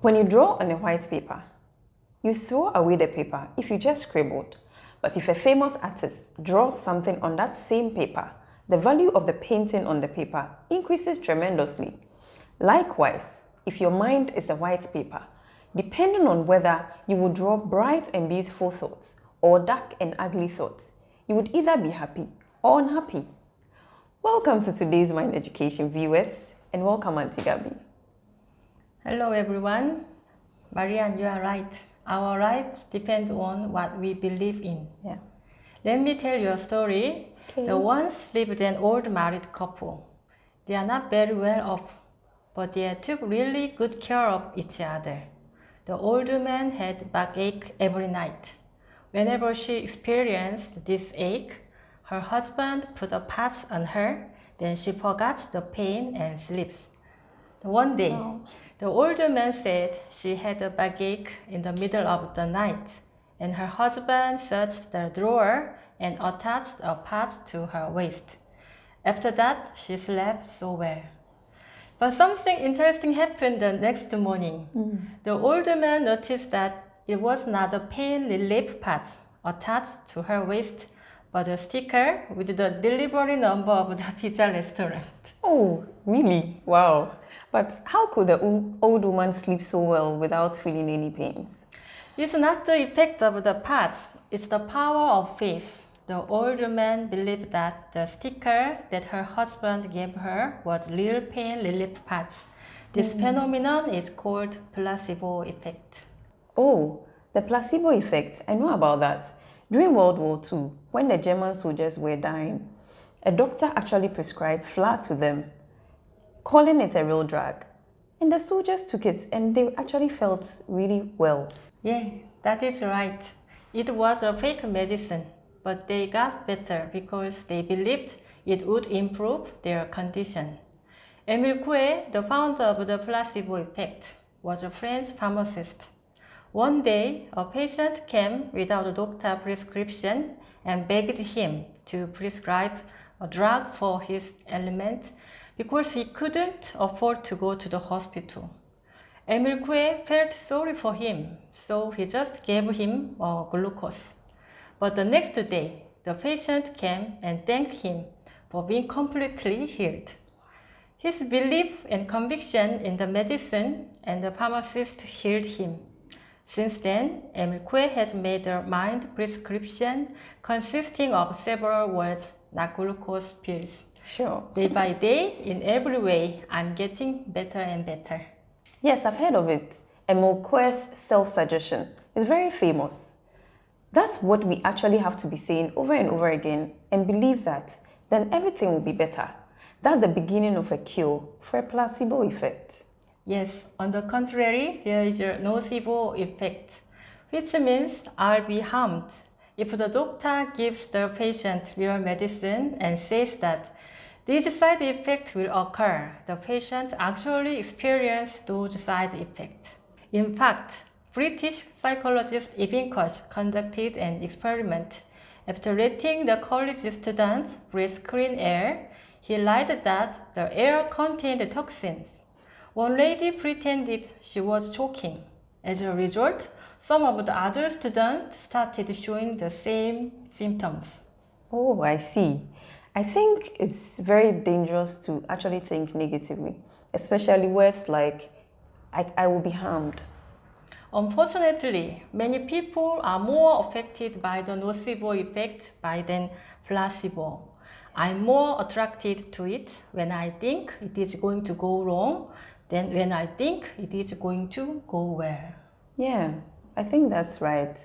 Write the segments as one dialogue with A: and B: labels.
A: When you draw on a white paper, you throw away the paper if you just scribbled. But if a famous artist draws something on that same paper, the value of the painting on the paper increases tremendously. Likewise, if your mind is a white paper, depending on whether you would draw bright and beautiful thoughts or dark and ugly thoughts, you would either be happy or unhappy. Welcome to today's Mind Education viewers, and welcome Auntie Gabby.
B: Hello everyone. Marianne, you are right. Our lives depend on what we believe in.
A: Yeah.
B: Let me tell you a story.
A: Okay.
B: There once lived an old married couple. They are not very well off, but they took really good care of each other. The old woman had backache every night. Whenever she experienced this ache, her husband put a patch on her, then she forgot the pain and sleeps. One day, the older man said she had a backache in the middle of the night, and her husband searched the drawer and attached a patch to her waist. After that, she slept so well. But something interesting happened the next morning. The older man noticed that it was not a pain relief patch attached to her waist, but a sticker with the delivery number of the pizza restaurant.
A: Oh, really? Wow. But how could the old woman sleep so well without feeling any pains?
B: It's not the effect of the parts, it's the power of faith. The old woman believed that the sticker that her husband gave her was real pain relief parts. This phenomenon is called placebo effect.
A: Oh, the placebo effect. I know about that. During World War II, when the German soldiers were dying, a doctor actually prescribed flour to them, calling it a real drug. And the soldiers took it and they actually felt really well.
B: Yeah, that is right. It was a fake medicine, but they got better because they believed it would improve their condition. Émile Coué, the founder of the placebo effect, was a French pharmacist. One day, a patient came without a doctor prescription and begged him to prescribe a drug for his ailment because he couldn't afford to go to the hospital. Émile Coué felt sorry for him, so he just gave him glucose. But the next day, the patient came and thanked him for being completely healed. His belief and conviction in the medicine and the pharmacist healed him. Since then, Émile Coué has made a mind prescription consisting of several words, not glucose pills.
A: Sure.
B: Day by day, in every way, I'm getting better and better.
A: Yes, I've heard of it. Émile Coué's self-suggestion is very famous. That's what we actually have to be saying over and over again and believe that, then everything will be better. That's the beginning of a cure for a placebo effect.
B: Yes, on the contrary, there is a nocebo effect, which means I'll be harmed. If the doctor gives the patient real medicine and says that these side effects will occur, the patient actually experiences those side effects. In fact, British psychologist Ibn Koch conducted an experiment. After letting the college students breathe clean air, he lied that the air contained toxins. One lady pretended she was choking. As a result, some of the other students started showing the same symptoms.
A: Oh, I see. I think it's very dangerous to actually think negatively, especially words like, I will be harmed.
B: Unfortunately, many people are more affected by the nocebo effect than placebo. I'm more attracted to it when I think it is going to go wrong than when I think it is going to go well.
A: Yeah, I think that's right.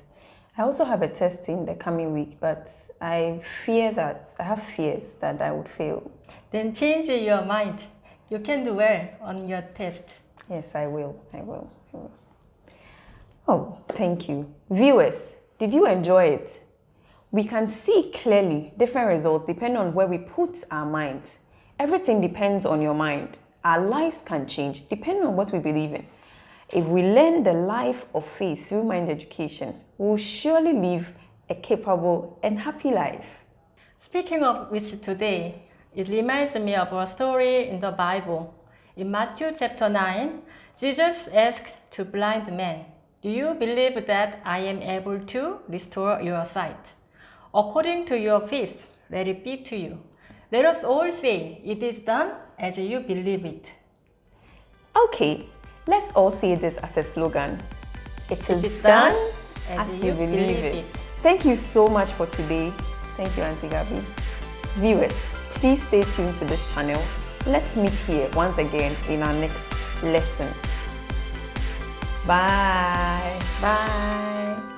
A: I also have a test in the coming week, but I have fears that I would fail.
B: Then change your mind. You can do well on your test.
A: Yes, I will. Oh, thank you. Viewers, did you enjoy it? We can see clearly different results depending on where we put our minds. Everything depends on your mind. Our lives can change depending on what we believe in. If we learn the life of faith through mind education, we will surely live a capable and happy life.
B: Speaking of which today, it reminds me of a story in the Bible. In Matthew chapter 9, Jesus asked to blind men, "Do you believe that I am able to restore your sight? According to your faith, let it be to you." Let us all say, "It is done as you believe it."
A: Okay, let's all say this as a slogan. It is
B: is
A: done
B: done
A: as you believe it. Thank you so much for today. Thank you, Auntie Gabby. Viewers, please stay tuned to this channel. Let's meet here once again in our next lesson. Bye.
B: Bye.